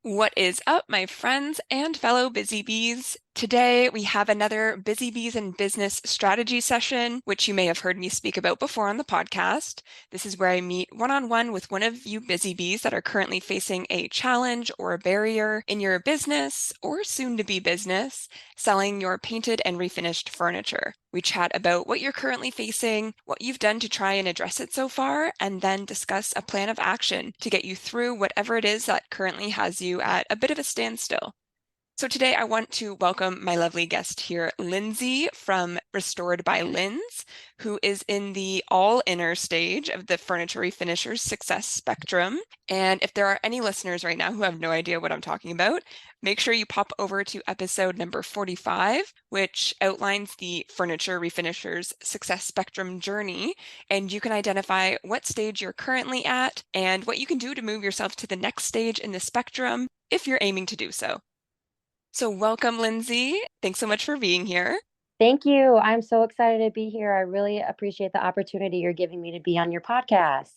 What is up, my friends and fellow BusyBees? Today, we have another BusyBees and Business Strategy session, which you may have heard me speak about before on the podcast. This is where I meet one-on-one with one of you BusyBees that are currently facing a challenge or a barrier in your business or soon-to-be business, selling your painted and refinished furniture. We chat about what you're currently facing, what you've done to try and address it so far, and then discuss a plan of action to get you through whatever it is that currently has you at a bit of a standstill. So today I want to welcome my lovely guest here, Lindsey from Restored by Linz, who is in the all inner stage of the Furniture Refinishers Success Spectrum. And if there are any listeners right now who have no idea what I'm talking about, make sure you pop over to episode number 45, which outlines the Furniture Refinishers Success Spectrum journey, and you can identify what stage you're currently at and what you can do to move yourself to the next stage in the spectrum if you're aiming to do so. So welcome, Lindsey. Thanks so much for being here. Thank you. I'm so excited to be here. I really appreciate the opportunity you're giving me to be on your podcast.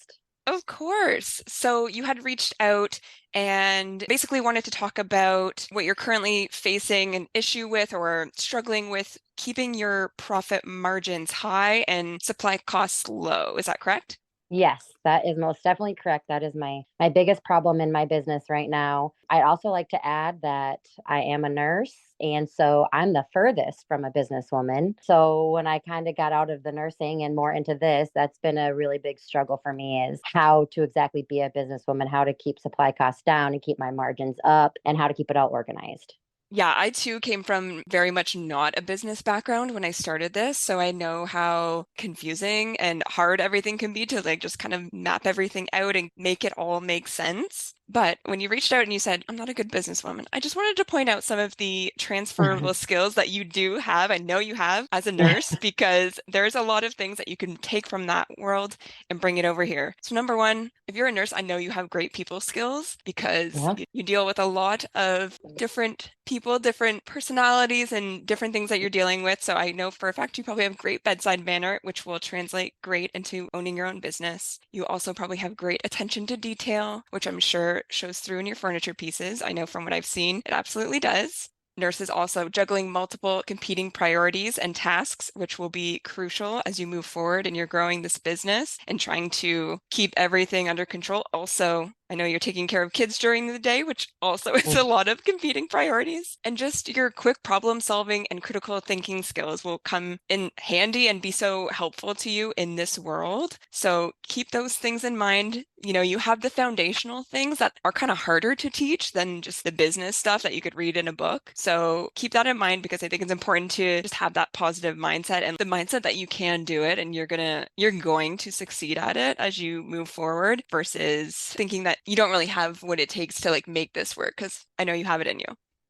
Of course. So you had reached out and basically wanted to talk about what you're currently facing an issue with or struggling with keeping your profit margins high and supply costs low. Is that correct? Yes, that is most definitely correct. That is my biggest problem in my business right now. I'd also like to add that I am a nurse, and so I'm the furthest from a businesswoman. So when I kind of got out of the nursing and more into this, that's been a really big struggle for me is how to exactly be a businesswoman, how to keep supply costs down and keep my margins up, and how to keep it all organized. Yeah, I too came from very much not a business background when I started this, so I know how confusing and hard everything can be to like just kind of map everything out and make it all make sense. But when you reached out and you said, I'm not a good businesswoman, I just wanted to point out some of the transferable skills that you do have. I know you have as a nurse because there's a lot of things that you can take from that world and bring it over here. So number one, if you're a nurse, I know you have great people skills because Yeah. you deal with a lot of different people, different personalities, and different things that you're dealing with. So I know for a fact you probably have great bedside manner, which will translate great into owning your own business. You also probably have great attention to detail, which I'm sure shows through in your furniture pieces. I know from what I've seen, it absolutely does. Nurses also juggling multiple competing priorities and tasks, which will be crucial as you move forward and you're growing this business and trying to keep everything under control. Also, I know you're taking care of kids during the day, which also is a lot of competing priorities. And just your quick problem solving and critical thinking skills will come in handy and be so helpful to you in this world. So keep those things in mind. You know, you have the foundational things that are kind of harder to teach than just the business stuff that you could read in a book. So keep that in mind because I think it's important to just have that positive mindset and the mindset that you can do it and you're going to succeed at it as you move forward versus thinking that you don't really have what it takes to like make this work because I know you have it in you.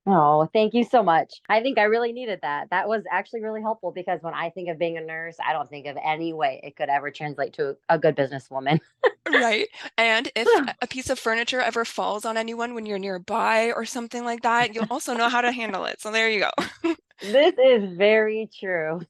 Oh, thank you so much. I think I really needed that. That was actually really helpful because when I think of being a nurse, I don't think of any way it could ever translate to a good businesswoman. Right. And if a piece of furniture ever falls on anyone when you're nearby or something like that, you'll also know how to handle it. So there you go. This is very true.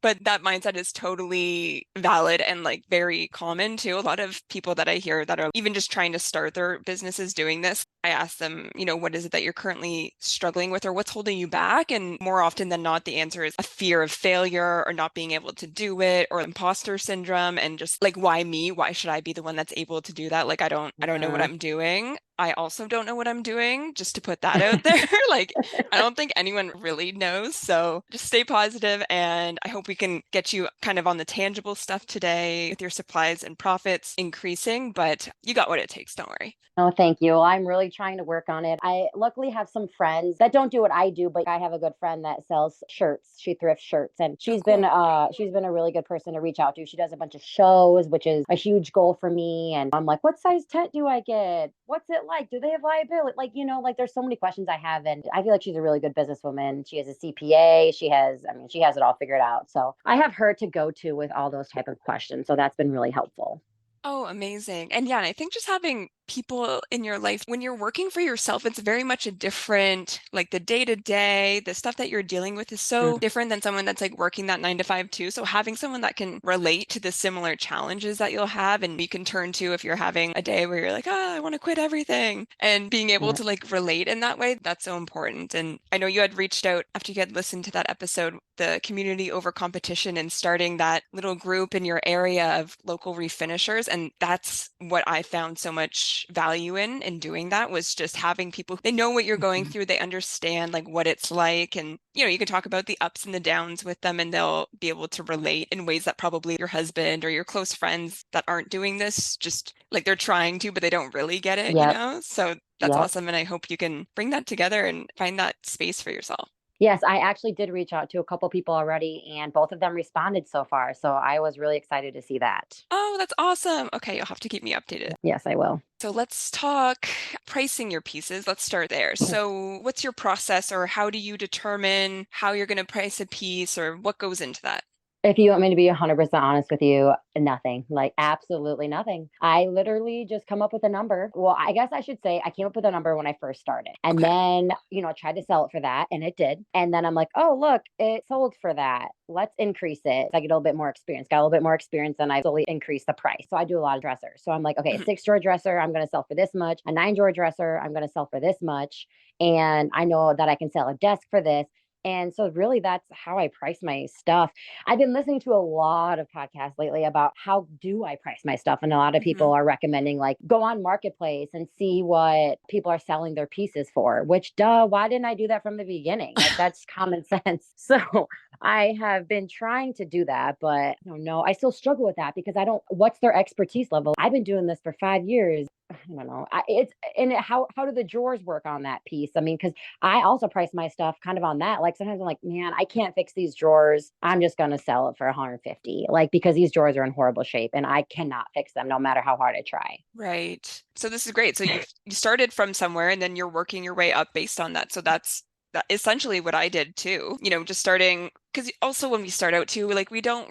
But that mindset is totally valid and like very common too. A lot of people that I hear that are even just trying to start their businesses doing this, I ask them, what is it that you're currently struggling with or what's holding you back? And more often than not, the answer is a fear of failure or not being able to do it or imposter syndrome and just like, why me? Why should I be the one that's able to do that? Like, I don't know what Mhm. I'm doing. I also don't know what I'm doing, just to put that out there. Like, I don't think anyone really knows. So just stay positive, and I hope we can get you kind of on the tangible stuff today with your supplies and profits increasing, but you got what it takes. Don't worry. Oh, thank you. I'm really trying to work on it. I luckily have some friends that don't do what I do, but I have a good friend that sells shirts. She thrifts shirts and Oh, she's been cool. she's been a really good person to reach out to. She does a bunch of shows, which is a huge goal for me. And I'm like, what size tent do I get? What's it like? Do they have liability? Like there's so many questions I have and I feel like she's a really good businesswoman. She has a CPA. She has it all figured out. So I have her to go to with all those type of questions. So that's been really helpful. Oh, amazing. And yeah, and I think just having people in your life. When you're working for yourself, it's very much a different, like the day to day, the stuff that you're dealing with is so different than someone that's like working that 9 to 5 too. So having someone that can relate to the similar challenges that you'll have and you can turn to if you're having a day where you're like, oh, I want to quit everything. And being able Yeah. to like relate in that way, that's so important. And I know you had reached out after you had listened to that episode, the community over competition and starting that little group in your area of local refinishers. And that's what I found so much value in doing that was just having people, they know what you're going Mhm. through, they understand like what it's like. And, you know, you can talk about the ups and the downs with them and they'll be able to relate in ways that probably your husband or your close friends that aren't doing this, just like they're trying to, but they don't really get it, you Yep. know? So that's Yep. awesome. And I hope you can bring that together and find that space for yourself. Yes, I actually did reach out to a couple people already, and both of them responded so far. So I was really excited to see that. Oh, that's awesome. Okay, you'll have to keep me updated. Yes, I will. So let's talk pricing your pieces. Let's start there. So, what's your process, or how do you determine how you're going to price a piece, or what goes into that? If you want me to be 100% honest with you, nothing, like absolutely nothing. I literally just come up with a number. Well, I guess I should say I came up with a number when I first started. And Okay. then, tried to sell it for that and it did. And then I'm like, oh, look, it sold for that. Let's increase it. I get a little bit more experience, got a little bit more experience, and I slowly increase the price. So I do a lot of dressers. So I'm like, okay, a Mhm. 6 drawer dresser, I'm going to sell for this much. A 9 drawer dresser, I'm going to sell for this much. And I know that I can sell a desk for this. And so really that's how I price my stuff. I've been listening to a lot of podcasts lately about how do I price my stuff, and a lot of people Mhm. are recommending like go on marketplace and see what people are selling their pieces for, which duh, why didn't I do that from the beginning? Like that's common sense. So I have been trying to do that, but I don't know. I still struggle with that because I don't what's their expertise level? I've been doing this for 5 years. I don't know. How do the drawers work on that piece? I mean, because I also price my stuff kind of on that. Like sometimes I'm like, man, I can't fix these drawers. I'm just gonna sell it for 150. Like because these drawers are in horrible shape and I cannot fix them no matter how hard I try. Right. So this is great. So you started from somewhere and then you're working your way up based on that. So that's that essentially what I did too. You know, just starting because also when we start out too, like we don't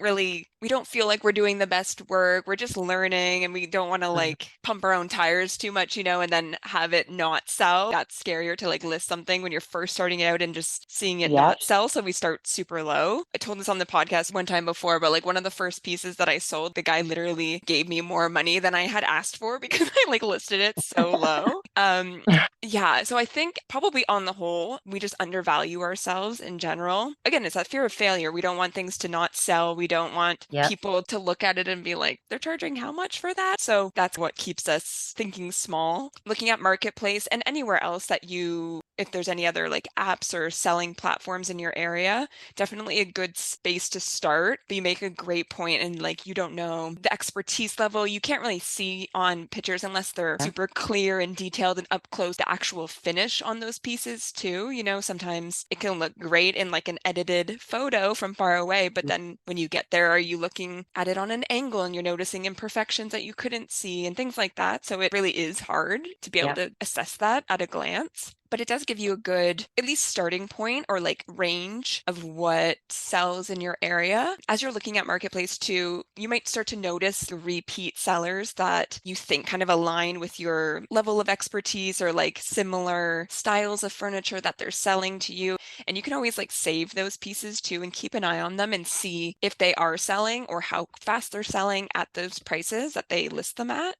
feel like we're doing the best work. We're just learning and we don't want to Mhm. like pump our own tires too much, you know, and then have it not sell. That's scarier to like list something when you're first starting out and just seeing it Yep. not sell. So we start super low. I told this on the podcast one time before, but like one of the first pieces that I sold, the guy literally gave me more money than I had asked for because I like listed it so low. Yeah, so I think probably on the whole, we just undervalue ourselves in general. Again, it's that fear of failure. We don't want things to not sell. We don't want Yep. people to look at it and be like, they're charging how much for that? So that's what keeps us thinking small. Looking at marketplace and anywhere else that you, if there's any other like apps or selling platforms in your area, definitely a good space to start. But you make a great point and like you don't know the expertise level. You can't really see on pictures unless they're super clear and detailed and up close the actual finish on those pieces too. You know, sometimes it can look great in like an edited photo from far away, but then when you get there, are you looking at it on an angle and you're noticing imperfections that you couldn't see and things like that? So it really is hard to be able Yep. to assess that at a glance. But it does give you a good, at least starting point or like range of what sells in your area. As you're looking at Marketplace too, you might start to notice the repeat sellers that you think kind of align with your level of expertise or like similar styles of furniture that they're selling to you. And you can always like save those pieces too and keep an eye on them and see if they are selling or how fast they're selling at those prices that they list them at.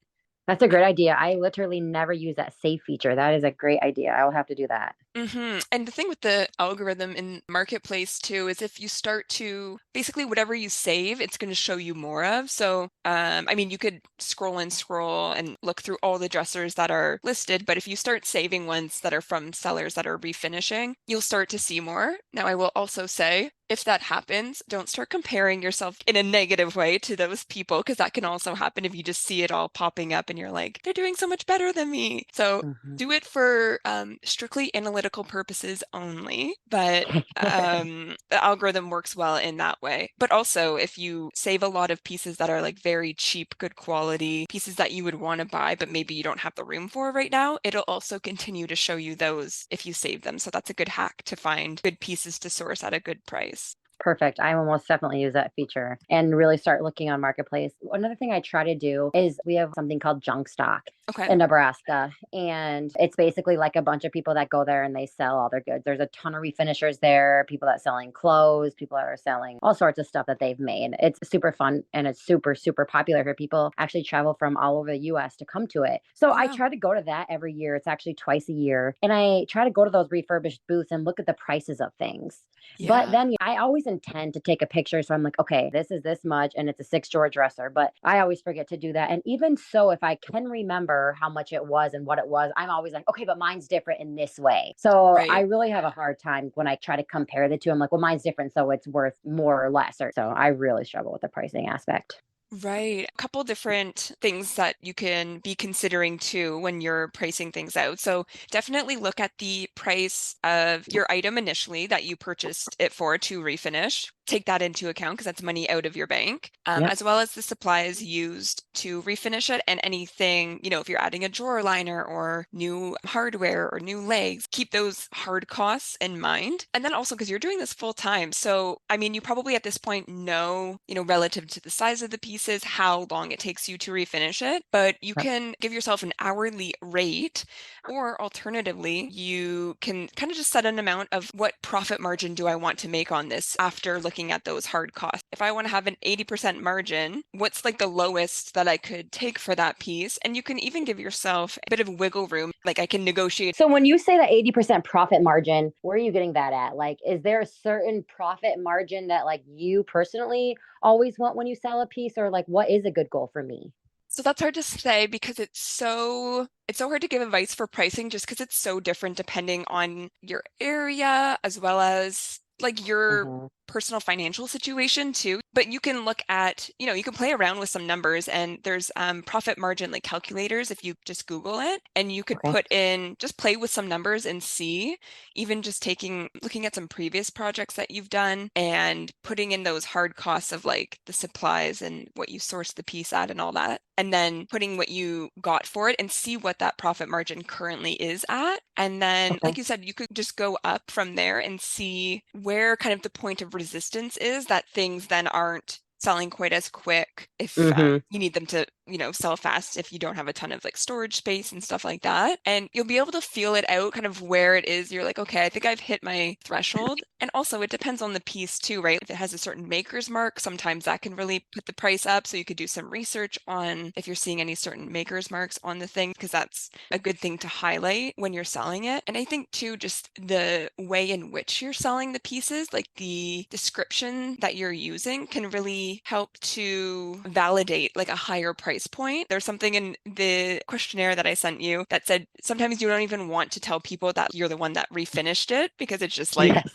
That's a great idea. I literally never use that save feature. That is a great idea. I will have to do that. And the thing with the algorithm in Marketplace too is if you start to basically whatever you save, it's going to show you more of. So, I mean, you could scroll and scroll and look through all the dressers that are listed, but if you start saving ones that are from sellers that are refinishing, you'll start to see more. Now, I will also say, if that happens, don't start comparing yourself in a negative way to those people because that can also happen if you just see it all popping up and you're like, they're doing so much better than me. So Mhm. do it for strictly analytical purposes only, but the algorithm works well in that way. But also, if you save a lot of pieces that are like very cheap, good quality pieces that you would want to buy, but maybe you don't have the room for right now, it'll also continue to show you those if you save them. So that's a good hack to find good pieces to source at a good price. Perfect. I will most definitely use that feature and really start looking on Marketplace. Another thing I try to do is we have something called junk stock. Okay. in Nebraska. And it's basically like a bunch of people that go there and they sell all their goods. There's a ton of refinishers there, people that selling clothes, people that are selling all sorts of stuff that they've made. It's super fun and it's super, super popular here. People actually travel from all over the US to come to it. So Oh, I wow. try to go to that every year. It's actually twice a year. And I try to go to those refurbished booths and look at the prices of things. But Yeah. then I always intend to take a picture. So I'm like, okay, this is this much and it's a 6 drawer dresser. But I always forget to do that. And even so, if I can remember how much it was and what it was, I'm always like, okay, but mine's different in this way. So I Right. really have a hard time when I try to compare the two. I'm like, well, mine's different. So it's worth more or less. Or so I really struggle with the pricing aspect. Right. A couple different things that you can be considering too when you're pricing things out. So definitely look at the price of your item initially that you purchased it for to refinish. Take that into account because that's money out of your bank, Yep. as well as the supplies used to refinish it and anything, if you're adding a drawer liner or new hardware or new legs, keep those hard costs in mind. And then also because you're doing this full time. So, I mean, you probably at this point know, relative to the size of the pieces, how long it takes you to refinish it, but you can give yourself an hourly rate, or alternatively, you can kind of just set an amount of what profit margin do I want to make on this after looking at those hard costs. If I want to have an 80% margin, what's like the lowest that I could take for that piece? And you can even give yourself a bit of wiggle room. Like I can negotiate. So when you say that 80% profit margin, where are you getting that at? Like, is there a certain profit margin that like you personally always want when you sell a piece, or like what is a good goal for me? So that's hard to say because it's so hard to give advice for pricing just because it's so different depending on your area as well as like your Hmm. personal financial situation too. But you can look at, you can play around with some numbers and there's profit margin like calculators if you just Google it and you could Okay. put in, just play with some numbers and see, even just looking at some previous projects that you've done and putting in those hard costs of like the supplies and what you sourced the piece at and all that. And then putting what you got for it and see what that profit margin currently is at. And then, Okay. like you said, you could just go up from there and see where kind of the point of resistance is that things then aren't selling quite as quick if Hmm. you need them to, sell fast if you don't have a ton of like storage space and stuff like that. And you'll be able to feel it out kind of where it is. You're like, okay, I think I've hit my threshold. And also it depends on the piece too, right? If it has a certain maker's mark, sometimes that can really put the price up. So you could do some research on if you're seeing any certain maker's marks on the thing, because that's a good thing to highlight when you're selling it. And I think too, just the way in which you're selling the pieces, like the description that you're using can really help to validate like a higher price point. There's something in the questionnaire that I sent you that said sometimes you don't even want to tell people that you're the one that refinished it because it's just like Yes.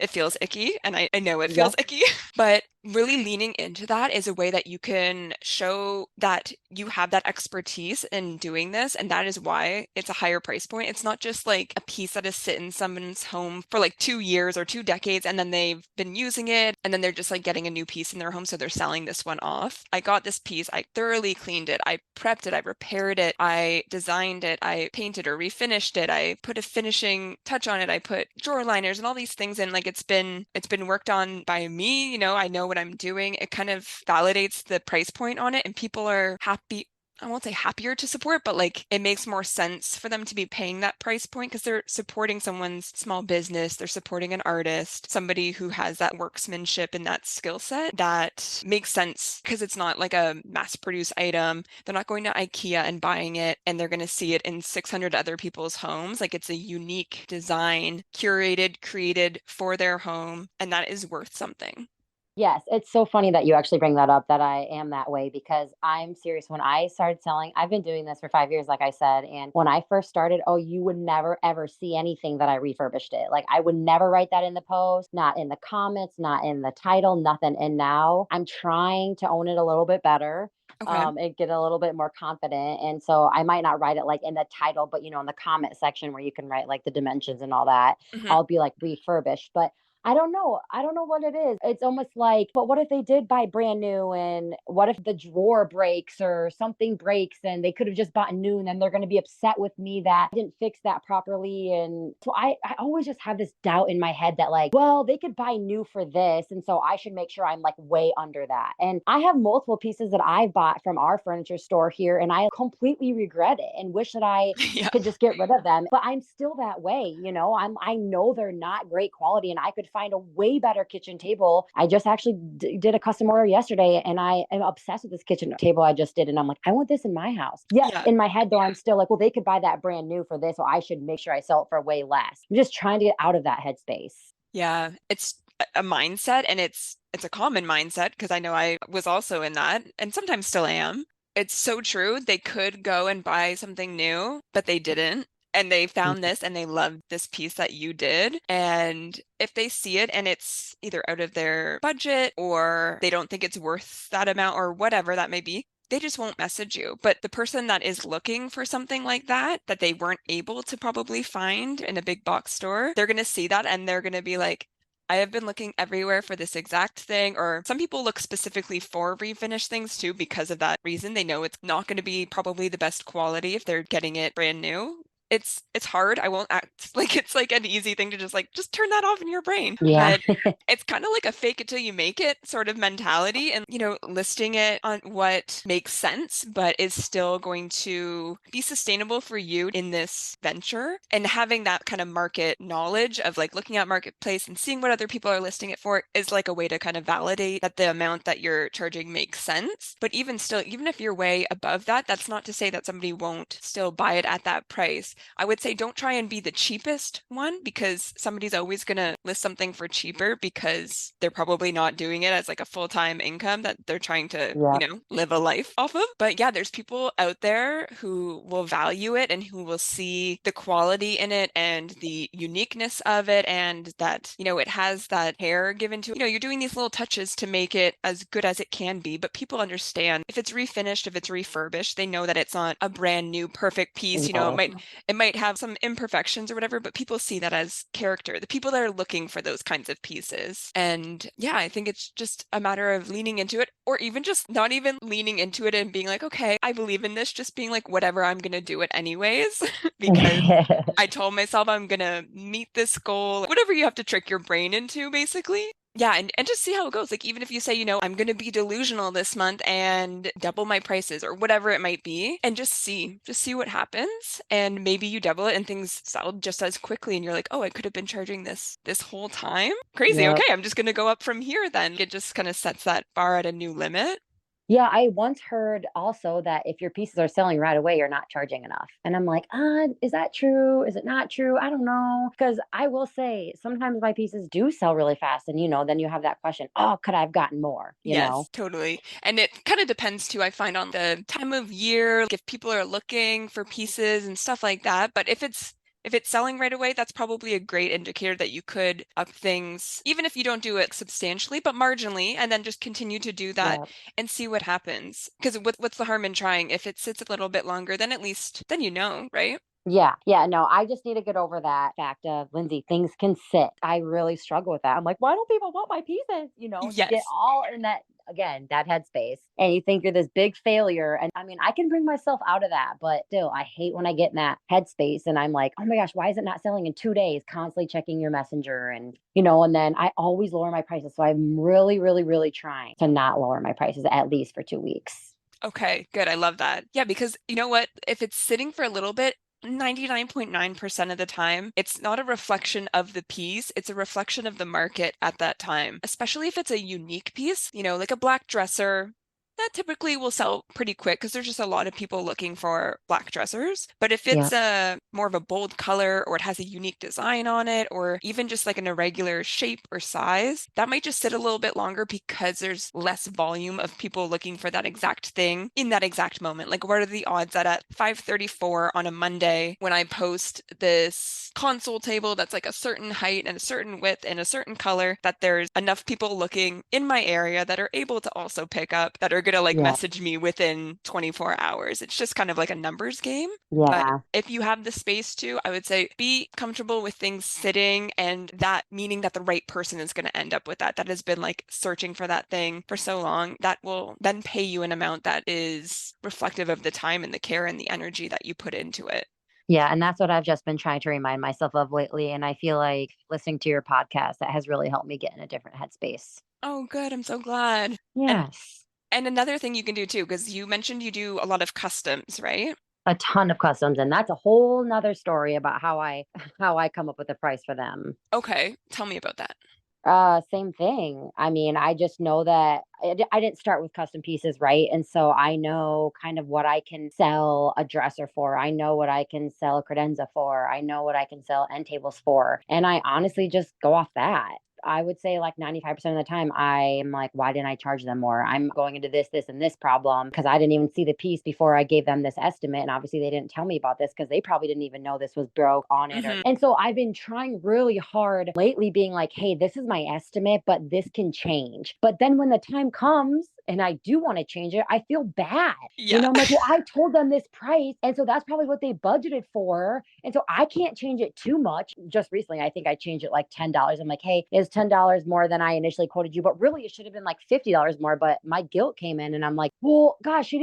it feels icky and I know it feels Yep. icky. But really leaning into that is a way that you can show that you have that expertise in doing this. And that is why it's a higher price point. It's not just like a piece that is sit in someone's home for like 2 years or 2 decades and then they've been using it and then they're just like getting a new piece in their home. So they're selling this one off. I got this piece, I thoroughly cleaned it, I prepped it, I repaired it, I designed it, I painted or refinished it, I put a finishing touch on it, I put drawer liners and all these things in. Like it's been worked on by me, I know what I'm doing. It kind of validates the price point on it and people are happy. I won't say happier to support, but like it makes more sense for them to be paying that price point because they're supporting someone's small business. They're supporting an artist, somebody who has that workmanship and that skill set that makes sense because it's not like a mass produced item. They're not going to IKEA and buying it and they're going to see it in 600 other people's homes. Like it's a unique design, curated, created for their home, and that is worth something. Yes, it's so funny that you actually bring that up, that I am that way, because I'm serious. When I started selling, I've been doing this for 5 years, like I said. And when I first started, oh, you would never ever see anything that I refurbished it. Like I would never write that in the post, not in the comments, not in the title, nothing. And now I'm trying to own it a little bit better. Okay. And get a little bit more confident. And so I might not write it like in the title, but in the comment section where you can write like the dimensions and all that, Hmm. I'll be like refurbished. But I don't know. I don't know what it is. It's almost like, but what if they did buy brand new? And what if the drawer breaks or something breaks and they could have just bought new and then they're going to be upset with me that I didn't fix that properly? And so I always just have this doubt in my head that, like, well, they could buy new for this. And so I should make sure I'm like way under that. And I have multiple pieces that I've bought from our furniture store here and I completely regret it and wish that I Yeah. could just get rid of them. But I'm still that way, you know. I know they're not great quality and I could find a way better kitchen table. I just actually did a custom order yesterday and I am obsessed with this kitchen table I just did. And I'm like, I want this in my house. Yet Yeah. in my head though, I'm still like, well, they could buy that brand new for this, so I should make sure I sell it for way less. I'm just trying to get out of that headspace. Yeah. It's a mindset, and it's a common mindset because I know I was also in that and sometimes still am. It's so true. They could go and buy something new, but they didn't. And they found this and they loved this piece that you did. And if they see it and it's either out of their budget or they don't think it's worth that amount or whatever that may be, they just won't message you. But the person that is looking for something like that, that they weren't able to probably find in a big box store, they're going to see that and they're going to be like, I have been looking everywhere for this exact thing. Or some people look specifically for refinish things too because of that reason. They know it's not going to be probably the best quality if they're getting it brand new. It's hard. I won't act like it's like an easy thing to just turn that off in your brain. Yeah. But it's kind of like a fake it till you make it sort of mentality, and listing it on what makes sense but is still going to be sustainable for you in this venture, and having that kind of market knowledge of like looking at marketplace and seeing what other people are listing it for is like a way to kind of validate that the amount that you're charging makes sense. But even still, even if you're way above that, that's not to say that somebody won't still buy it at that price. I would say don't try and be the cheapest one, because somebody's always going to list something for cheaper because they're probably not doing it as like a full-time income that they're trying to, Yeah. live a life off of. But yeah, there's people out there who will value it and who will see the quality in it and the uniqueness of it, and that, it has that hair given to it. You're doing these little touches to make it as good as it can be, but people understand if it's refinished, if it's refurbished, they know that it's not a brand new perfect piece. No. It might have some imperfections or whatever, but people see that as character. The people that are looking for those kinds of pieces. And yeah, I think it's just a matter of leaning into it, or even just not even leaning into it and being like, okay, I believe in this, just being like, whatever, I'm going to do it anyways, because I told myself I'm going to meet this goal, whatever you have to trick your brain into, basically. Yeah, and just see how it goes. Like, even if you say, I'm going to be delusional this month and double my prices or whatever it might be, and just see what happens. And maybe you double it and things sell just as quickly. And you're like, oh, I could have been charging this whole time. Crazy. Yeah. Okay, I'm just going to go up from here then. It just kind of sets that bar at a new limit. Yeah, I once heard also that if your pieces are selling right away, you're not charging enough. And I'm like, is that true? Is it not true? I don't know. Because I will say sometimes my pieces do sell really fast. And, then you have that question, oh, could I have gotten more? Yes, totally. And it kind of depends too, I find, on the time of year, like if people are looking for pieces and stuff like that. But if it's selling right away, that's probably a great indicator that you could up things, even if you don't do it substantially, but marginally, and then just continue to do that Yeah. and see what happens. Because what's the harm in trying? If it sits a little bit longer, then at least then right? Yeah, yeah, no, I just need to get over that fact of Lindsay, things can sit. I really struggle with that. I'm like, why don't people want my pieces? You get Yes. all in that again, that headspace, and you think you're this big failure. And I mean, I can bring myself out of that, but still, I hate when I get in that headspace and I'm like, oh my gosh, why is it not selling in 2 days? Constantly checking your messenger, and then I always lower my prices. So I'm really, really, really trying to not lower my prices at least for 2 weeks. Okay, good. I love that. Yeah, because you know what? If it's sitting for a little bit, 99.9% of the time, it's not a reflection of the piece, it's a reflection of the market at that time. Especially if it's a unique piece, like a black dresser. That typically will sell pretty quick because there's just a lot of people looking for black dressers. But if Yeah. it's a more of a bold color, or it has a unique design on it, or even just like an irregular shape or size, that might just sit a little bit longer because there's less volume of people looking for that exact thing in that exact moment. Like, what are the odds that at 5:34 on a Monday, when I post this console table that's like a certain height and a certain width and a certain color, that there's enough people looking in my area that are able to also pick up, that are going to like Yeah. message me within 24 hours. It's just kind of like a numbers game. But Yeah. if you have the space to, I would say be comfortable with things sitting, and that meaning that the right person is going to end up with that has been like searching for that thing for so long, that will then pay you an amount that is reflective of the time and the care and the energy that you put into it. Yeah, and that's what I've just been trying to remind myself of lately, and I feel like listening to your podcast, that has really helped me get in a different headspace. Oh, good. I'm so glad. And Yes. and another thing you can do too, because you mentioned you do a lot of customs, right? A ton of customs, and that's a whole nother story about how I how I come up with the price for them. Okay, tell me about that. Same thing. I mean, I just know that I didn't start with custom pieces, right? And so I know kind of what I can sell a dresser for. I know what I can sell a credenza for. I know what I can sell end tables for. And I honestly just go off that. I would say like 95% of the time, I'm like, why didn't I charge them more? I'm going into this, and this problem because I didn't even see the piece before I gave them this estimate. And obviously, they didn't tell me about this because they probably didn't even know this was broke on it. Hmm. And so I've been trying really hard lately, being like, hey, this is my estimate, but this can change. But then when the time comes, and I do want to change it, I feel bad. Yeah. I'm like, well, I told them this price. And so that's probably what they budgeted for. And so I can't change it too much. Just recently, I think I changed it like $10. I'm like, hey, is $10 more than I initially quoted you? But really, it should have been like $50 more. But my guilt came in, and I'm like, well, gosh, she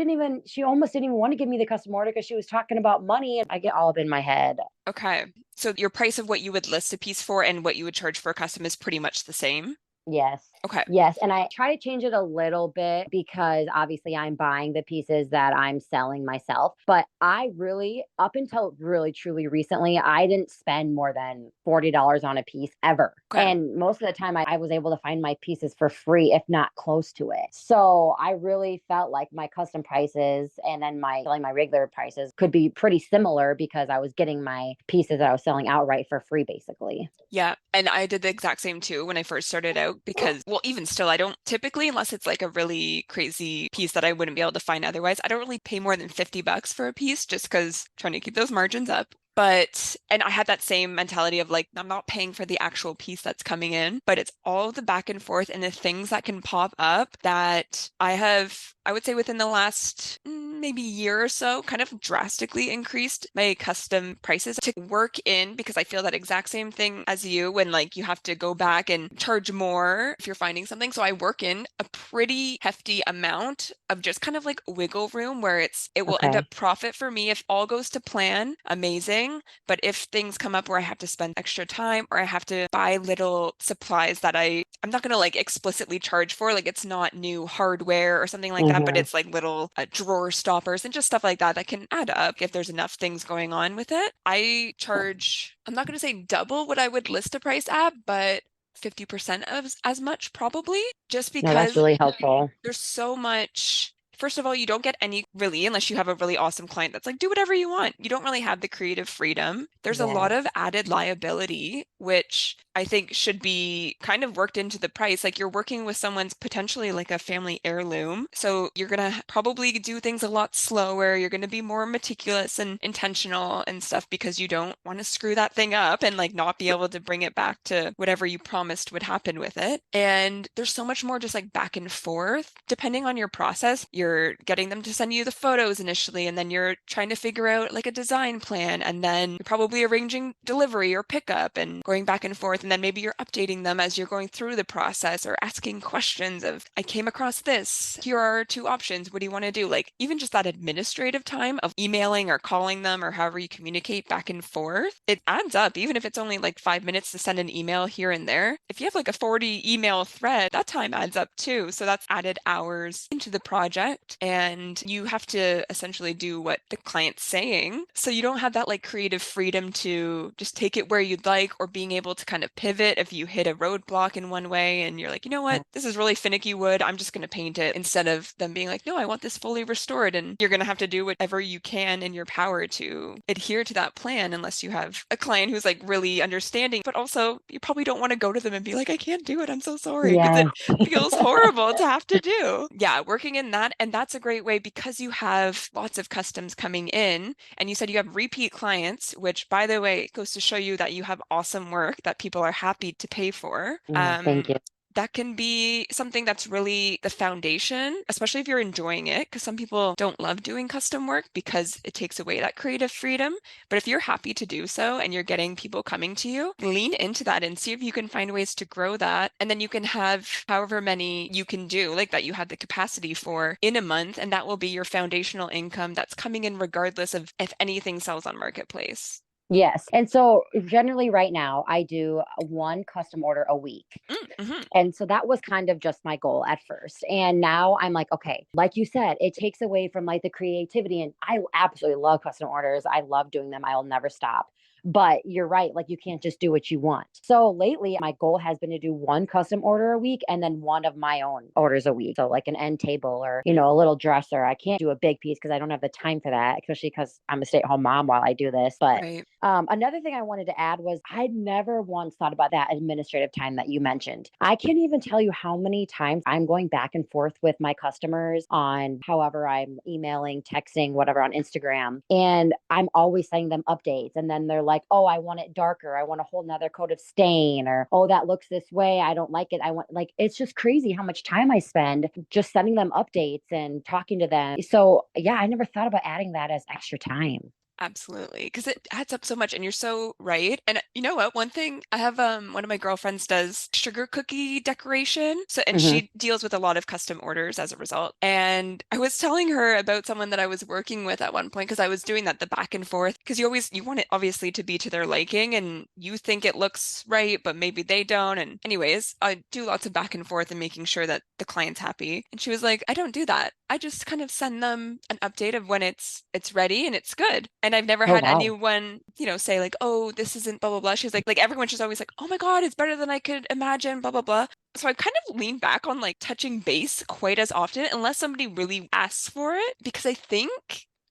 almost didn't even want to give me the custom order because she was talking about money. And I get all up in my head. Okay. So your price of what you would list a piece for and what you would charge for a custom is pretty much the same. Yes. Okay. Yes. And I try to change it a little bit because obviously I'm buying the pieces that I'm selling myself. But I really, up until really truly recently, I didn't spend more than $40 on a piece ever. Okay. And most of the time I was able to find my pieces for free, if not close to it. So I really felt like my custom prices and then my regular prices could be pretty similar because I was getting my pieces that I was selling outright for free, basically. Yeah. And I did the exact same too when I first started out because, well, even still, I don't typically, unless it's like a really crazy piece that I wouldn't be able to find otherwise, I don't really pay more than $50 for a piece just because trying to keep those margins up. But, and I had that same mentality of like, I'm not paying for the actual piece that's coming in, but it's all the back and forth and the things that can pop up that I would say within the last maybe year or so, kind of drastically increased my custom prices to work in because I feel that exact same thing as you when like you have to go back and charge more if you're finding something. So I work in a pretty hefty amount of just kind of like wiggle room where it will end Okay. up profit for me if all goes to plan, amazing. But if things come up where I have to spend extra time or I have to buy little supplies that I'm not going to like explicitly charge for, like it's not new hardware or something like that, but Hmm. it's like little drawer stoppers and just stuff like that that can add up if there's enough things going on with it. I charge, I'm not going to say double what I would list a price at, but 50% of as much probably, just No, that's because really helpful. there's so much. First of all, you don't get any really, unless you have a really awesome client that's like, do whatever you want. You don't really have the creative freedom. There's a lot of Yes. added liability, which I think should be kind of worked into the price. Like you're working with someone's potentially like a family heirloom. So you're going to probably do things a lot slower. You're going to be more meticulous and intentional and stuff because you don't want to screw that thing up and like not be able to bring it back to whatever you promised would happen with it. And there's so much more just like back and forth. Depending on your process, you're getting them to send you the photos initially, and then you're trying to figure out like a design plan, and then you're probably arranging delivery or pickup and going back and forth. And then maybe you're updating them as you're going through the process or asking questions of, I came across this. Here are two options. What do you want to do? Like even just that administrative time of emailing or calling them or however you communicate back and forth, it adds up. Even if it's only like 5 minutes to send an email here and there, if you have like a 40 email thread, that time adds up too. So that's added hours into the project, and you have to essentially do what the client's saying. So you don't have that like creative freedom to just take it where you'd like, or being able to kind of pivot if you hit a roadblock in one way and you're like, you know what, this is really finicky wood, I'm just going to paint it, instead of them being like, no, I want this fully restored. And you're going to have to do whatever you can in your power to adhere to that plan, unless you have a client who's like really understanding. But also, you probably don't want to go to them and be like, I can't do it, I'm so sorry, because it Yes. feels horrible to have to do. Yeah, working in that. And that's a great way because you have lots of customs coming in. And you said you have repeat clients, which, by the way, goes to show you that you have awesome work that people are happy to pay for. Thank you. that can be something that's really the foundation, especially if you're enjoying it, because some people don't love doing custom work because it takes away that creative freedom. But if you're happy to do so and you're getting people coming to you, lean into that and see if you can find ways to grow that. And then you can have however many you can do, like that you have the capacity for in a month, and that will be your foundational income that's coming in regardless of if anything sells on Marketplace. Yes. And so generally right now I do one custom order a week. Mm-hmm. And so that was kind of just my goal at first. And now I'm like, okay, like you said, it takes away from like the creativity. And I absolutely love custom orders. I love doing them. I'll never stop. But you're right, like you can't just do what you want. So lately, my goal has been to do one custom order a week and then one of my own orders a week. So, like an end table or, a little dresser. I can't do a big piece because I don't have the time for that, especially because I'm a stay at home mom while I do this. But Right. another thing I wanted to add was I'd never once thought about that administrative time that you mentioned. I can't even tell you how many times I'm going back and forth with my customers on however I'm emailing, texting, whatever on Instagram. And I'm always sending them updates. And then they're like, oh, I want it darker. I want a whole nother coat of stain, or, oh, that looks this way. I don't like it. I want, like, it's just crazy how much time I spend just sending them updates and talking to them. So, yeah, I never thought about adding that as extra time. Absolutely, because it adds up so much, and you're so right. And you know what? One thing I have, one of my girlfriends does sugar cookie decoration, so and Hmm. she deals with a lot of custom orders as a result. And I was telling her about someone that I was working with at one point because I was doing that, the back and forth, because you want it obviously to be to their liking, and you think it looks right, but maybe they don't. And anyways, I do lots of back and forth and making sure that the client's happy. And she was like, I don't do that. I just kind of send them an update of when it's ready and it's good. And I've never Oh, had wow. anyone, say like, "Oh, this isn't blah blah blah." She's like everyone's just always like, "Oh my God, it's better than I could imagine." Blah blah blah. So I've kind of leaned back on like touching base quite as often unless somebody really asks for it because I think.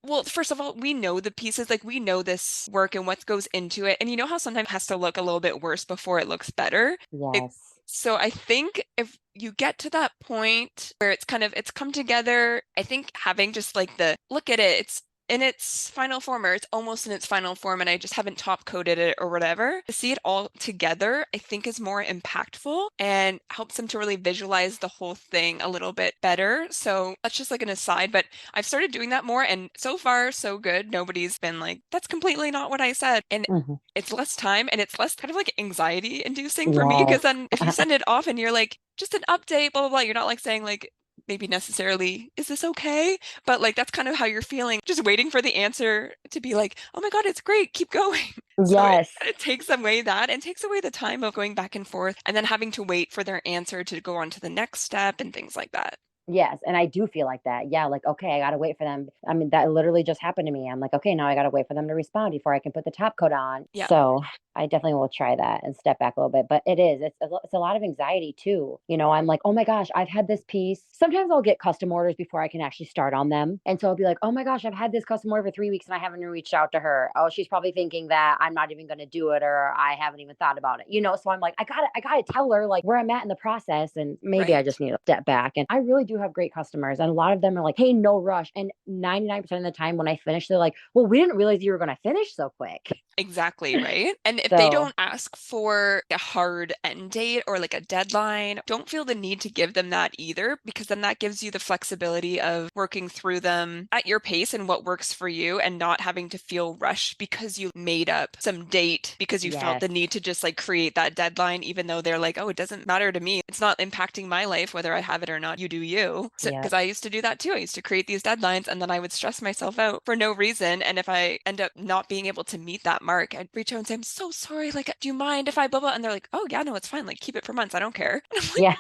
Well, first of all, we know the pieces, like we know this work and what goes into it. And you know how sometimes it has to look a little bit worse before it looks better? It, Yes. so I think if you get to that point where it's come together, I think having just like the look at it, it's in its final form or it's almost in its final form and I just haven't top coated it or whatever. To see it all together, I think is more impactful and helps them to really visualize the whole thing a little bit better. So that's just like an aside, but I've started doing that more and so far so good. Nobody's been like, that's completely not what I said. And Hmm. it's less time and it's less kind of like anxiety inducing for me because Yes. then if you send it off and you're like, just an update, blah, blah, blah, you're not like saying like, maybe necessarily, is this okay? But like that's kind of how you're feeling, just waiting for the answer to be like, oh my God, it's great, keep going. So Yes. it takes away that and takes away the time of going back and forth and then having to wait for their answer to go on to the next step and things like that. Yes, and I do feel like that. Yeah, like, okay, I gotta wait for them. I mean, that literally just happened to me. I'm like, okay, now I gotta wait for them to respond before I can put the top coat on. Yeah. So I definitely will try that and step back a little bit. But it's a lot of anxiety too. I'm like, oh my gosh, I've had this piece. Sometimes I'll get custom orders before I can actually start on them. And so I'll be like, oh my gosh, I've had this custom order for 3 weeks and I haven't even reached out to her. Oh, she's probably thinking that I'm not even gonna do it or I haven't even thought about it. So I'm like, I gotta tell her like where I'm at in the process. And maybe I Right. just need to step back. And I really do have great customers. And a lot of them are like, hey, no rush. And 99% of the time when I finish, they're like, well, we didn't realize you were gonna finish so quick. Exactly, right? And if they So don't ask for a hard end date or like a deadline, don't feel the need to give them that either, because then that gives you the flexibility of working through them at your pace and what works for you and not having to feel rushed because you made up some date because you felt yes. the need to just like create that deadline, even though they're like, oh, it doesn't matter to me. It's not impacting my life whether I have it or not. You do you. So, because Yep. I used to do that too. I used to create these deadlines and then I would stress myself out for no reason. And if I end up not being able to meet that mark, I'd reach out and say, I'm so sorry. Like, do you mind if I blah blah? And they're like, oh yeah, no, it's fine. Like, keep it for months. I don't care. And I'm like, Yeah.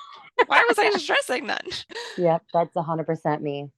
why was I stressing then? Yep. That's 100% me.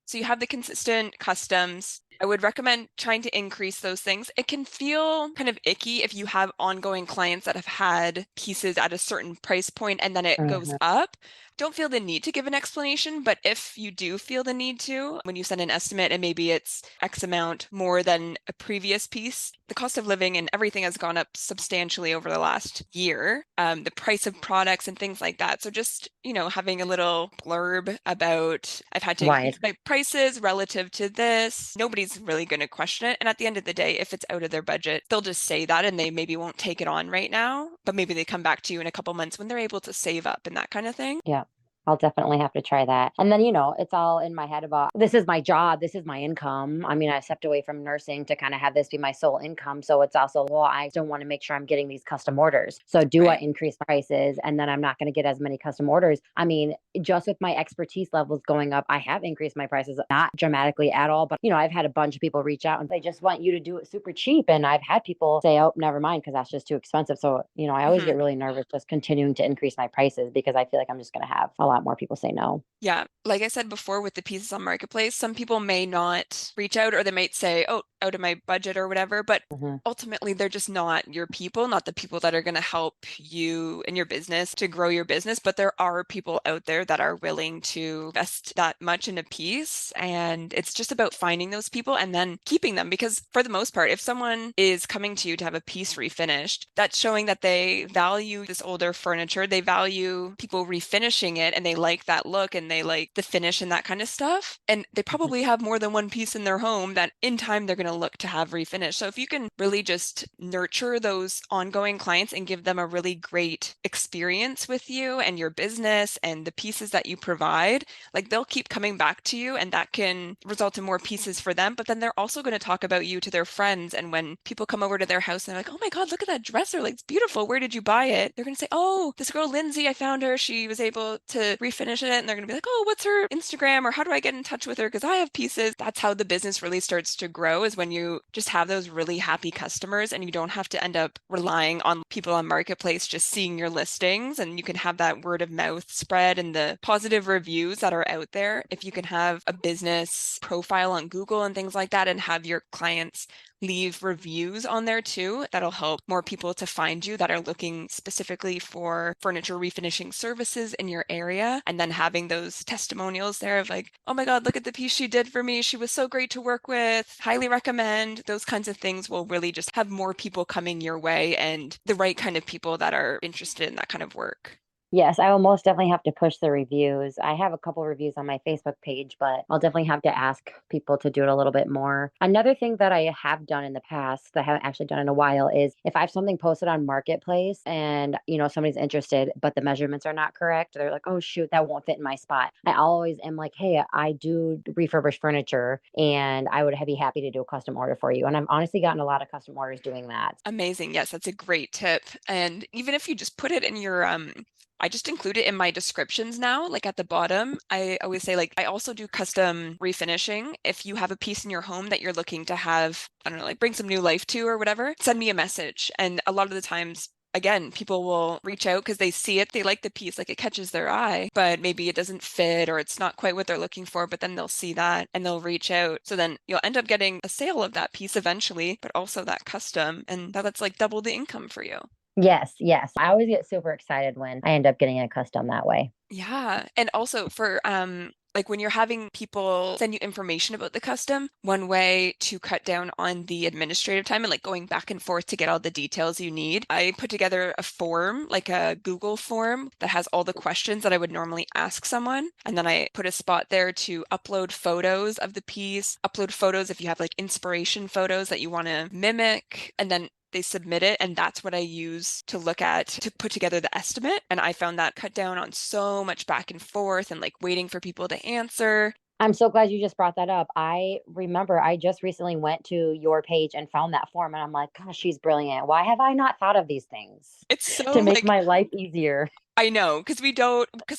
So you have the consistent customs. I would recommend trying to increase those things. It can feel kind of icky if you have ongoing clients that have had pieces at a certain price point and then it goes Mhm. up. Don't feel the need to give an explanation, but if you do feel the need to, when you send an estimate and maybe it's X amount more than a previous piece, the cost of living and everything has gone up substantially over the last year. The price of products and things like that. So just, having a little blurb about I've had to Why increase is my prices relative to this. Nobody's nobody's really going to question it. And at the end of the day, if it's out of their budget, they'll just say that and they maybe won't take it on right now, but maybe they come back to you in a couple months when they're able to save up and that kind of thing. Yeah. I'll definitely have to try that. And then, it's all in my head about this is my job, this is my income. I mean, I stepped away from nursing to kind of have this be my sole income. So it's also, well, I still want to make sure I'm getting these custom orders. So do I Right. increase prices and then I'm not going to get as many custom orders? I mean, just with my expertise levels going up, I have increased my prices, not dramatically at all. But, I've had a bunch of people reach out and they just want you to do it super cheap. And I've had people say, oh, never mind, because that's just too expensive. So, I always Mhm. get really nervous just continuing to increase my prices because I feel like I'm just going to have a lot more people say no. Yeah, like I said before with the pieces on Marketplace, some people may not reach out or they might say, oh, out of my budget or whatever, but Hmm. ultimately they're just not your people, not the people that are going to help you in your business to grow your business. But there are people out there that are willing to invest that much in a piece. And it's just about finding those people and then keeping them. Because for the most part, if someone is coming to you to have a piece refinished, that's showing that they value this older furniture, they value people refinishing it, and they like that look and they like the finish and that kind of stuff. And they probably have more than one piece in their home that in time they're going to look to have refinished. So if you can really just nurture those ongoing clients and give them a really great experience with you and your business and the pieces that you provide, like they'll keep coming back to you and that can result in more pieces for them. But then they're also going to talk about you to their friends. And when people come over to their house and they're like, oh my God, look at that dresser. Like it's beautiful. Where did you buy it? They're going to say, oh, this girl, Lindsey, I found her. She was able to refinish it. And they're going to be like, oh, what's her Instagram or how do I get in touch with her? Because I have pieces. That's how the business really starts to grow, is when you just have those really happy customers and you don't have to end up relying on people on Marketplace just seeing your listings, and you can have that word of mouth spread and the positive reviews that are out there. If you can have a business profile on Google and things like that and have your clients leave reviews on there too, that'll help more people to find you that are looking specifically for furniture refinishing services in your area. And then having those testimonials there of like, oh my God, look at the piece she did for me. She was so great to work with. Highly recommend. Those kinds of things will really just have more people coming your way and the right kind of people that are interested in that kind of work. Yes, I will most definitely have to push the reviews. I have a couple reviews on my Facebook page, but I'll definitely have to ask people to do it a little bit more. Another thing that I have done in the past that I haven't actually done in a while is if I have something posted on Marketplace and, somebody's interested, but the measurements are not correct, they're like, oh, shoot, that won't fit in my spot. I always am like, hey, I do refurbish furniture and I would be happy to do a custom order for you. And I've honestly gotten a lot of custom orders doing that. Amazing. Yes, that's a great tip. And even if you just put it in your I just include it in my descriptions now, like at the bottom. I always say like I also do custom refinishing. If you have a piece in your home that you're looking to have, I don't know, like bring some new life to or whatever, send me a message. And a lot of the times again, people will reach out because they see it, they like the piece, like it catches their eye, but maybe it doesn't fit or it's not quite what they're looking for, but then they'll see that and they'll reach out. So then you'll end up getting a sale of that piece eventually, but also that custom, and that's like double the income for you. Yes, yes. I always get super excited when I end up getting a custom that way. Yeah. And also for like when you're having people send you information about the custom, one way to cut down on the administrative time and like going back and forth to get all the details you need, I put together a form, like a Google form that has all the questions that I would normally ask someone. And then I put a spot there to upload photos of the piece, upload photos if you have like inspiration photos that you want to mimic, and then they submit it, and that's what I use to look at to put together the estimate. And I found that cut down on so much back and forth and like waiting for people to answer. I'm so glad you just brought that up. I remember I just recently went to your page and found that form, and I'm like, gosh, she's brilliant. Why have I not thought of these things It's so to make like my life easier? I know, because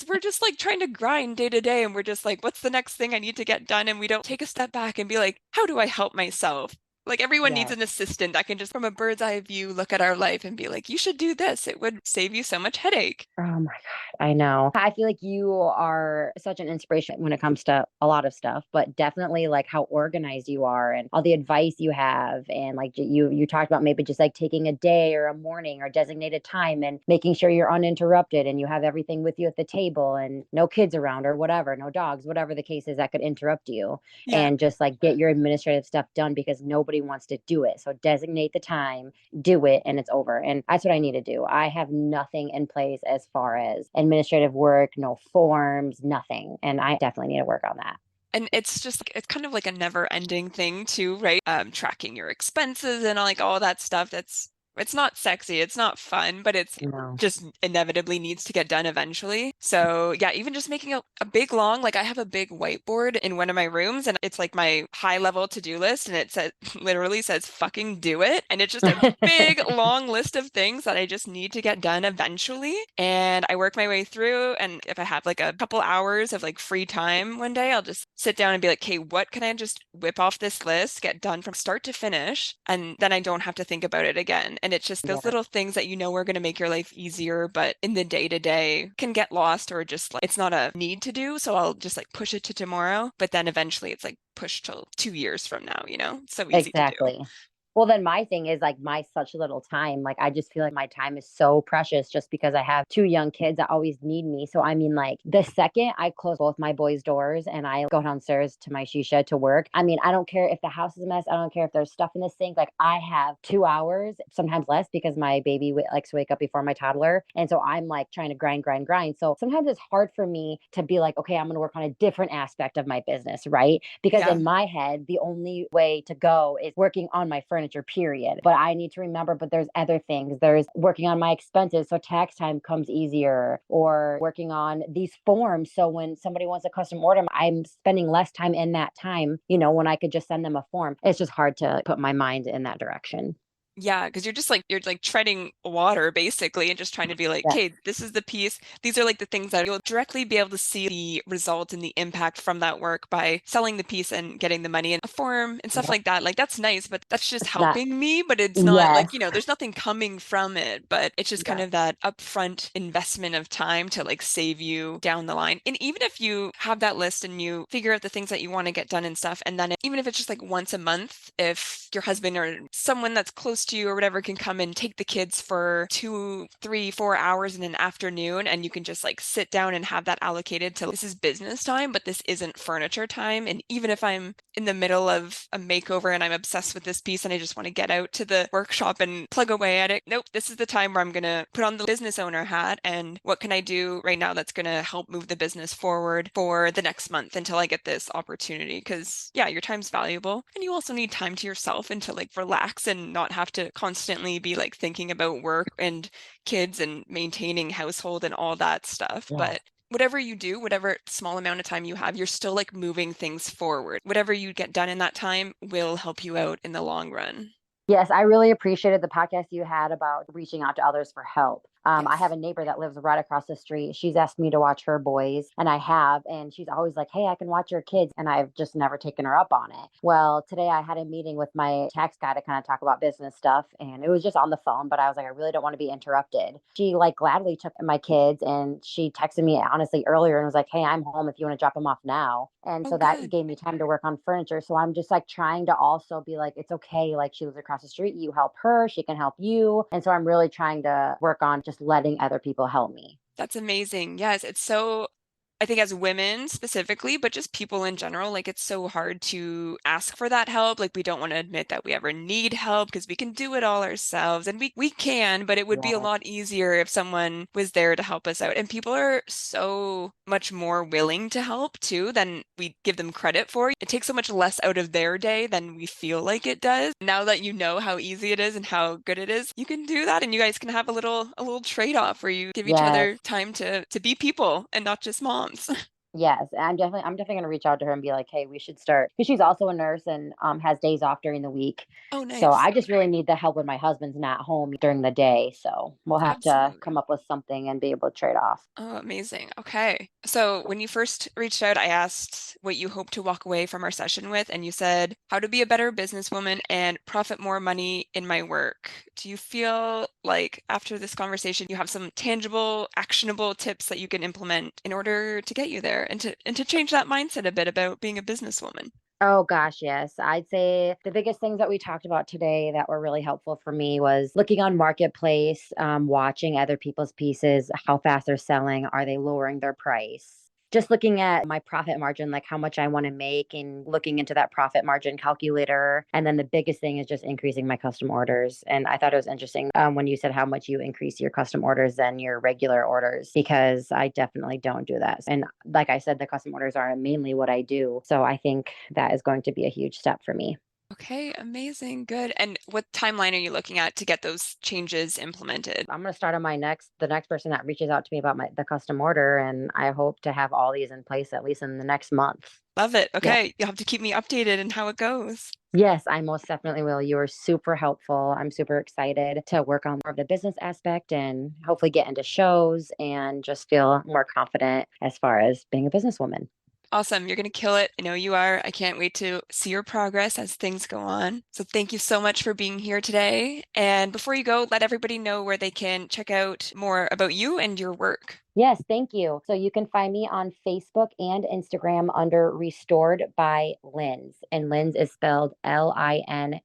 we're just like trying to grind day to day and we're just like, what's the next thing I need to get done? And we don't take a step back and be like, how do I help myself? Like everyone needs Yes. an assistant that can just from a bird's eye view look at our life and be like, you should do this. It would save you so much headache. Oh my God, I know. I feel like you are such an inspiration when it comes to a lot of stuff, but definitely like how organized you are and all the advice you have. And like you talked about maybe just like taking a day or a morning or designated time and making sure you're uninterrupted and you have everything with you at the table and no kids around or whatever, no dogs, whatever the case is that could interrupt you. Yeah. And just like get your administrative stuff done because nobody wants to do it. So designate the time, do it, and it's over. And that's what I need to do. I have nothing in place as far as administrative work, no forms, nothing. And I definitely need to work on that. And it's just, it's kind of like a never ending thing too, right? Tracking your expenses and like all that stuff. It's not sexy, it's not fun, but it's No. just inevitably needs to get done eventually. So yeah, even just making a big long, like I have a big whiteboard in one of my rooms and it's like my high level to-do list and it says literally says fucking do it. And it's just a big long list of things that I just need to get done eventually. And I work my way through. And if I have like a couple hours of like free time one day, I'll just sit down and be like, okay, what can I just whip off this list, get done from start to finish? And then I don't have to think about it again. And it's just those Yeah. little things that you know are going to make your life easier, but in the day to day can get lost or just like it's not a need to do. So I'll just like push it to tomorrow. But then eventually it's like pushed till 2 years from now, you know? So easy to do. Exactly. Well, then my thing is like my such little time. Like I just feel like my time is so precious just because I have two young kids that always need me. So I mean, like the second I close both my boys' doors and I go downstairs to my shisha to work, I mean, I don't care if the house is a mess. I don't care if there's stuff in the sink. Like I have 2 hours, sometimes less because my baby likes to wake up before my toddler. And so I'm like trying to grind, grind, grind. So sometimes it's hard for me to be like, okay, I'm going to work on a different aspect of my business, right? Because Yeah. in my head, the only way to go is working on my furniture, period. But I need to remember, but there's other things. There's working on my expenses. So tax time comes easier, or working on these forms. So when somebody wants a custom order, I'm spending less time in that time, when I could just send them a form. It's just hard to put my mind in that direction. Yeah, because you're like treading water basically and just trying to be like, Yes. okay, this is the piece. These are like the things that you'll directly be able to see the result and the impact from that work by selling the piece and getting the money in a form and stuff Yep. like that. Like that's nice, but that's just It's not, helping me, but it's not like, yes. there's nothing coming from it, but it's just kind Yes. of that upfront investment of time to like save you down the line. And even if you have that list and you figure out the things that you want to get done and stuff, and then even if it's just like once a month, if your husband or someone that's close to you or whatever can come and take the kids for 2, 3, 4 hours in an afternoon, and you can just like sit down and have that allocated to this is business time, but this isn't furniture time. And even if I'm in the middle of a makeover and I'm obsessed with this piece and I just want to get out to the workshop and plug away at it, nope, this is the time where I'm going to put on the business owner hat and what can I do right now that's going to help move the business forward for the next month until I get this opportunity. Because yeah, your time's valuable and you also need time to yourself and to like relax and not have to constantly be like thinking about work and kids and maintaining household and all that stuff. Yes. But whatever you do, whatever small amount of time you have, you're still like moving things forward. Whatever you get done in that time will help you out in the long run. Yes, I really appreciated the podcast you had about reaching out to others for help. I have Yes. a neighbor that lives right across the street. She's asked me to watch her boys, and I have. And she's always like, hey, I can watch your kids. And I've just never taken her up on it. Well, today I had a meeting with my tax guy to kind of talk about business stuff. And it was just on the phone, but I was like, I really don't want to be interrupted. She like gladly took my kids, and she texted me honestly earlier and was like, hey, I'm home if you want to drop them off now. And Oh, so that good. gave me time to work on furniture. So I'm just like trying to also be like, it's okay. Like she lives across the street. You help her, she can help you. And so I'm really trying to work on just letting other people help me. That's amazing. Yes, it's so, I think as women specifically, but just people in general, like it's so hard to ask for that help. Like we don't want to admit that we ever need help because we can do it all ourselves. And we can, but it would be a Yes. lot easier if someone was there to help us out. And people are so much more willing to help too than we give them credit for. It takes so much less out of their day than we feel like it does. Now that you know how easy it is and how good it is, you can do that and you guys can have a little trade-off where you give each Yes. other time to be people and not just moms. Yes, I'm definitely gonna reach out to her and be like, hey, we should start because she's also a nurse and has days off during the week. Oh, So nice. I just really need the help when my husband's not home during the day. So we'll have to Absolutely. come up with something and be able to trade off. Oh, amazing. Okay. So when you first reached out, I asked what you hope to walk away from our session with, and you said, how to be a better businesswoman and profit more money in my work. Do you feel like after this conversation, you have some tangible, actionable tips that you can implement in order to get you there and to change that mindset a bit about being a businesswoman? Oh gosh, yes. I'd say the biggest things that we talked about today that were really helpful for me was looking on Marketplace, watching other people's pieces, how fast they're selling, are they lowering their price? just looking at my profit margin, like how much I want to make and looking into that profit margin calculator. And then the biggest thing is just increasing my custom orders. And I thought it was interesting when you said how much you increase your custom orders than your regular orders, because I definitely don't do that. And like I said, the custom orders are mainly what I do. So I think that is going to be a huge step for me. Okay, amazing. Good. And what timeline are you looking at to get those changes implemented? I'm going to start on the next person that reaches out to me about the custom order. And I hope to have all these in place at least in the next month. Love it. Yeah. Okay, you'll have to keep me updated in how it goes. Yes, I most definitely will. You are super helpful. I'm super excited to work on more of the business aspect and hopefully get into shows and just feel more confident as far as being a businesswoman. Awesome. You're going to kill it. I know you are. I can't wait to see your progress as things go on. So thank you so much for being here today. And before you go, let everybody know where they can check out more about you and your work. Yes, thank you. So you can find me on Facebook and Instagram under Restored by Linds, and Linds is spelled Linds.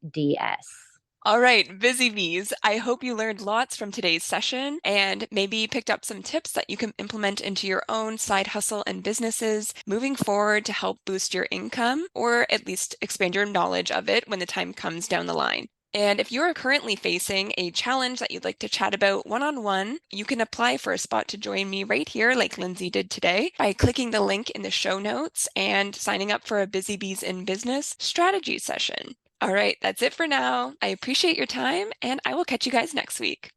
All right, Busy Bees, I hope you learned lots from today's session and maybe picked up some tips that you can implement into your own side hustle and businesses moving forward to help boost your income or at least expand your knowledge of it when the time comes down the line. And if you are currently facing a challenge that you'd like to chat about one-on-one, you can apply for a spot to join me right here, like Lindsey did today, by clicking the link in the show notes and signing up for a Busy Bees in Business strategy session. All right, that's it for now. I appreciate your time, and I will catch you guys next week.